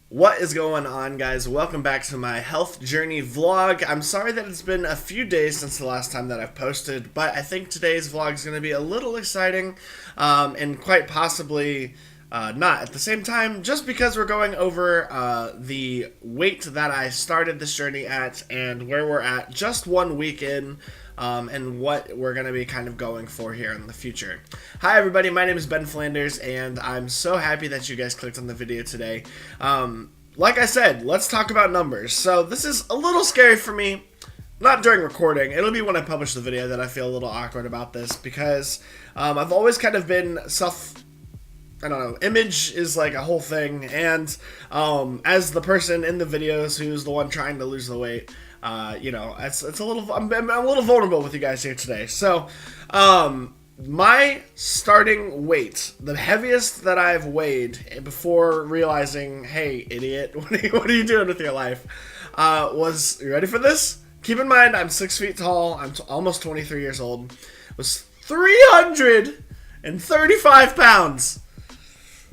What is going on, guys? Welcome back to my health journey vlog. I'm sorry that it's been a few days since the last time that I've posted, but I think today's vlog is going to be a little exciting and quite possibly not at the same time, just because we're going over the weight that I started this journey at and where we're at just 1 week in. And what we're going to be kind of going for here in the future. Hi everybody, my name is Ben Flanders, and I'm so happy that you guys clicked on the video today. Like I said, let's talk about numbers. So this is a little scary for me, not during recording. It'll be when I publish the video that I feel a little awkward about this, because I've always kind of been I don't know, image is like a whole thing, and as the person in the videos who's the one trying to lose the weight, it's a little, I'm a little vulnerable with you guys here today. So, my starting weight, the heaviest that I've weighed before realizing, hey, idiot, what are you doing with your life, was, you ready for this? Keep in mind, I'm 6 feet tall, I'm almost 23 years old, was 335 pounds.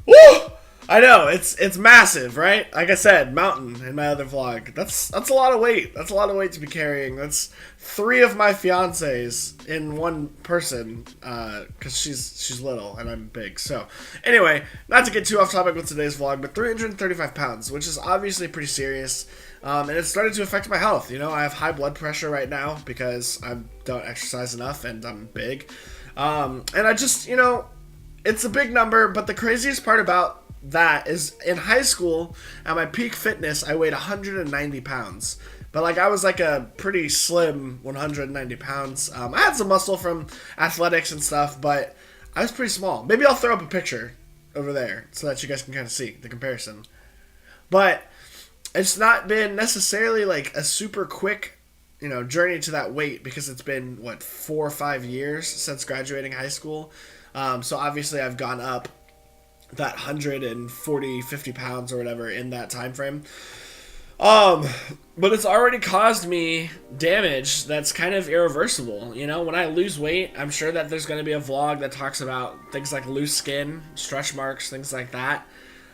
Woo! I know, it's massive, right? Like I said, mountain in my other vlog. That's a lot of weight. That's a lot of weight to be carrying. That's 3 of my fiancés in one person, because she's little and I'm big. So, anyway, not to get too off topic with today's vlog, but 335 pounds, which is obviously pretty serious, and it started to affect my health. You know, I have high blood pressure right now because I don't exercise enough and I'm big, and I just, it's a big number, but the craziest part about that is in high school, at my peak fitness, I weighed 190 pounds. But like I was like a pretty slim 190 pounds. I had some muscle from athletics and stuff, but I was pretty small. Maybe I'll throw up a picture over there so that you guys can kind of see the comparison. But it's not been necessarily like a super quick, journey to that weight, because it's been, 4 or 5 years since graduating high school. So obviously I've gone up that 140, 50 pounds or whatever in that time frame. But it's already caused me damage that's kind of irreversible. When I lose weight, I'm sure that there's going to be a vlog that talks about things like loose skin, stretch marks, things like that.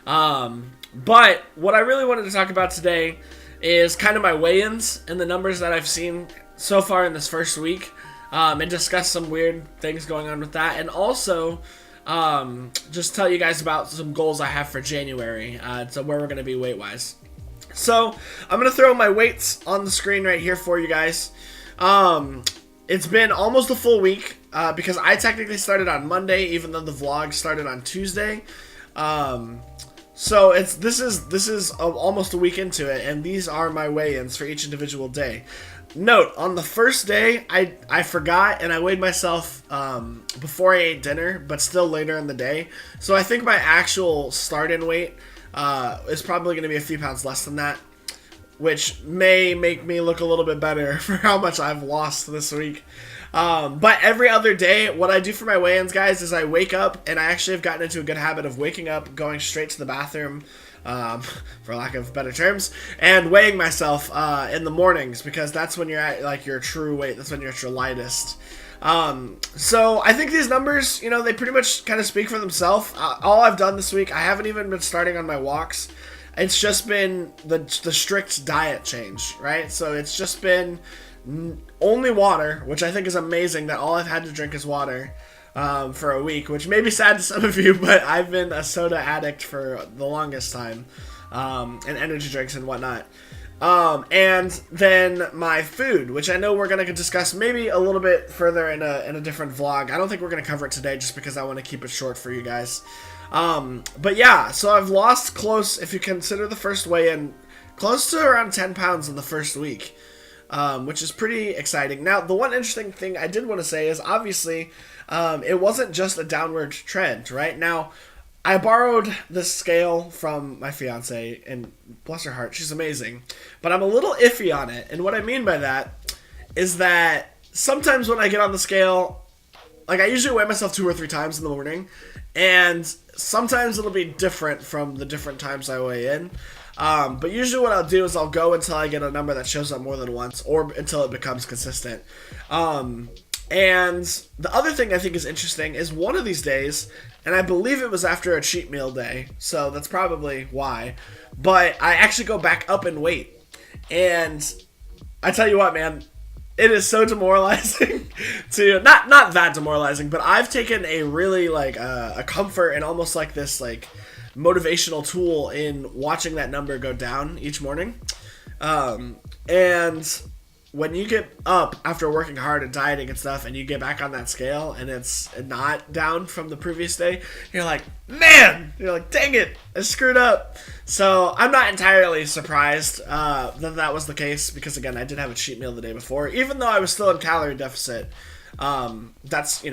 But what I really wanted to talk about today is kind of my weigh-ins and the numbers that I've seen so far in this first week, and discuss some weird things going on with that, and also just tell you guys about some goals I have for January, so where we're going to be weight-wise. So, I'm going to throw my weights on the screen right here for you guys. It's been almost a full week, because I technically started on Monday, even though the vlog started on Tuesday. So this is almost a week into it, and these are my weigh-ins for each individual day. Note, on the first day, I forgot and I weighed myself before I ate dinner, but still later in the day. So I think my actual start-in weight is probably going to be a few pounds less than that, which may make me look a little bit better for how much I've lost this week. But every other day, what I do for my weigh-ins, guys, is I wake up, and I actually have gotten into a good habit of waking up, going straight to the bathroom, for lack of better terms, and weighing myself in the mornings, because that's when you're at like your true weight. That's when you're at your lightest. So I think these numbers, they pretty much kind of speak for themselves. All I've done this week, I haven't even been starting on my walks. It's just been the strict diet change, right? So it's just been only water, which I think is amazing that all I've had to drink is water for a week, which may be sad to some of you, but I've been a soda addict for the longest time, and energy drinks and whatnot. And then my food, which I know we're going to discuss maybe a little bit further in a different vlog. I don't think we're going to cover it today, just because I want to keep it short for you guys. But yeah, so I've lost close, if you consider the first weigh-in, close to around 10 pounds in the first week, which is pretty exciting. Now, the one interesting thing I did want to say is, obviously, it wasn't just a downward trend, right? Now, I borrowed this scale from my fiance, and bless her heart, she's amazing. But I'm a little iffy on it, and what I mean by that is that sometimes when I get on the scale, like I usually weigh myself 2 or 3 times in the morning, and sometimes it'll be different from the different times I weigh in. But usually what I'll do is I'll go until I get a number that shows up more than once, or until it becomes consistent. And the other thing I think is interesting is one of these days, and I believe it was after a cheat meal day, so that's probably why, but I actually go back up in weight. And I tell you what, man, it is so demoralizing to not that demoralizing, but I've taken a really like a comfort and almost like this like motivational tool in watching that number go down each morning. And when you get up after working hard and dieting and stuff and you get back on that scale and it's not down from the previous day, you're like, man, you're like, dang it, I screwed up. So I'm not entirely surprised that was the case because, again, I did have a cheat meal the day before. Even though I was still in calorie deficit, that's,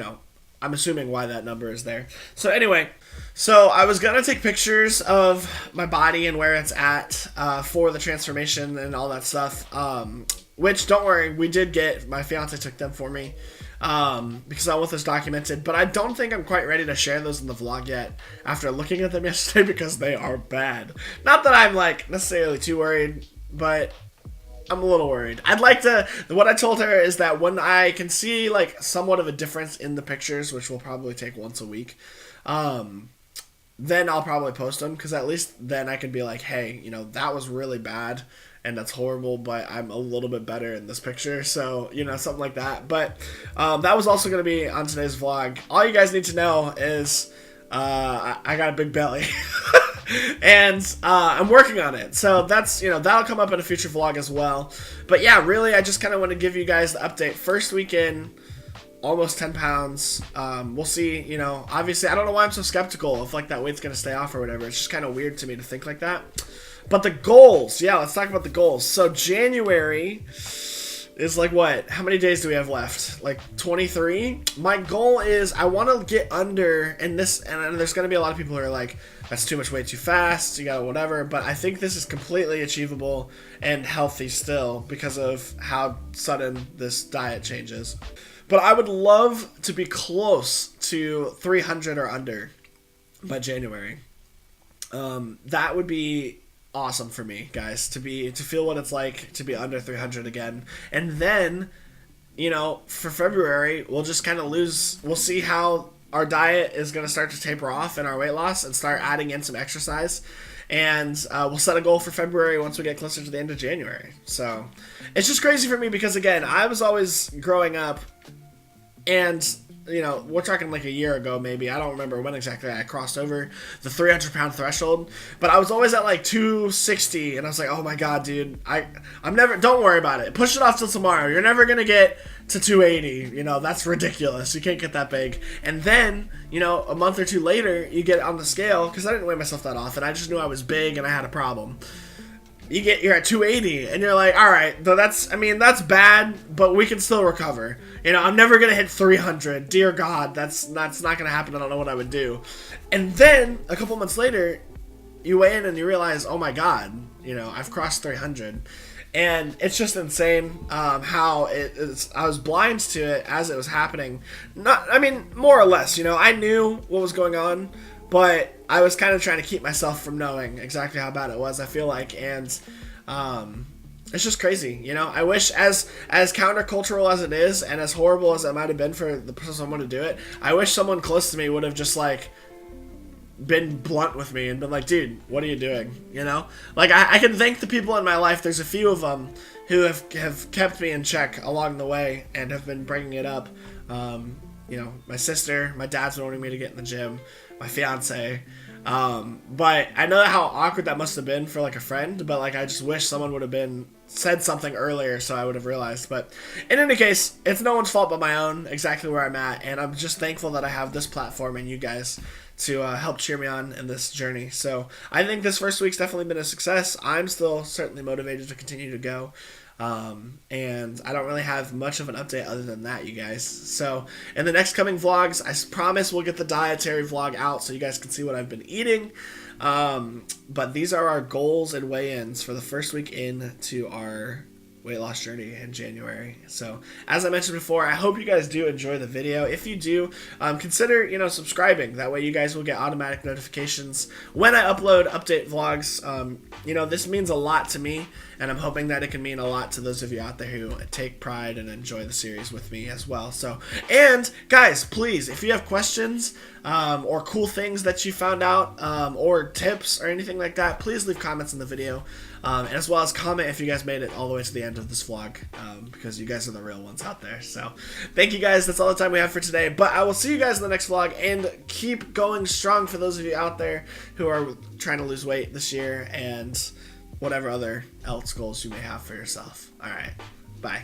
I'm assuming why that number is there. So anyway, so I was going to take pictures of my body and where it's at for the transformation and all that stuff. Which, don't worry, we did get, my fiance took them for me because I want this documented. But I don't think I'm quite ready to share those in the vlog yet after looking at them yesterday because they are bad. Not that I'm, like, necessarily too worried, but I'm a little worried. I'd like to, what I told her is that when I can see, like, somewhat of a difference in the pictures, which will probably take once a week, then I'll probably post them because at least then I can be like, hey, that was really bad. And that's horrible, but I'm a little bit better in this picture, so, something like that. But that was also going to be on today's vlog. All you guys need to know is I got a big belly, and I'm working on it. So that's, that'll come up in a future vlog as well. But yeah, really, I just kind of want to give you guys the update. First weekend, almost 10 pounds. We'll see, obviously, I don't know why I'm so skeptical if, like, that weight's going to stay off or whatever. It's just kind of weird to me to think like that. But the goals, yeah, let's talk about the goals. So January is like what? How many days do we have left? Like 23? My goal is I want to get under, and there's going to be a lot of people who are like, that's too much weight too fast, you got whatever, but I think this is completely achievable and healthy still because of how sudden this diet changes. But I would love to be close to 300 or under by January. That would be awesome for me, guys, to feel what it's like to be under 300 again. And then, for February, we'll just kind of we'll see how our diet is going to start to taper off and our weight loss and start adding in some exercise. And we'll set a goal for February once we get closer to the end of January. So it's just crazy for me because, again, I was always growing up and we're talking like a year ago maybe. I don't remember when exactly I crossed over the 300-pound threshold. But I was always at like 260, and I was like, oh my god, dude. I'm never, don't worry about it. Push it off till tomorrow. You're never going to get to 280. That's ridiculous. You can't get that big. And then, a month or two later, you get on the scale, because I didn't weigh myself that often. I just knew I was big and I had a problem. You're at 280, and you're like, all right, though that's bad, but we can still recover. I'm never gonna hit 300. Dear God, that's not gonna happen. I don't know what I would do. And then a couple months later, you weigh in and you realize, oh my God, I've crossed 300, and it's just insane how I was blind to it as it was happening. More or less. I knew what was going on. But I was kind of trying to keep myself from knowing exactly how bad it was, I feel like, and it's just crazy, I wish, as countercultural as it is, and as horrible as it might have been for someone to do it, I wish someone close to me would have just, like, been blunt with me and been like, dude, what are you doing, Like, I can thank the people in my life. There's a few of them who have kept me in check along the way and have been bringing it up. My sister, my dad's been wanting me to get in the gym, my fiance, but I know how awkward that must have been for like a friend, but like I just wish someone would have said something earlier so I would have realized. But in any case, it's no one's fault but my own, exactly where I'm at, and I'm just thankful that I have this platform and you guys to help cheer me on in this journey. So I think this first week's definitely been a success. I'm still certainly motivated to continue to go. And I don't really have much of an update other than that, you guys. So in the next coming vlogs, I promise we'll get the dietary vlog out so you guys can see what I've been eating. But these are our goals and weigh-ins for the first week into our weight loss journey in January. So as I mentioned before, I hope you guys do enjoy the video. If you do, consider, you know, subscribing. That way you guys will get automatic notifications when I upload update vlogs. You know, this means a lot to me, and I'm hoping that it can mean a lot to those of you out there who take pride and enjoy the series with me as well. So, and guys, please, if you have questions or cool things that you found out or tips or anything like that, please leave comments in the video. As well as comment if you guys made it all the way to the end of this vlog, because you guys are the real ones out there. So thank you guys. That's all the time we have for today, but I will see you guys in the next vlog, and keep going strong for those of you out there who are trying to lose weight this year and whatever other else goals you may have for yourself. All right, bye.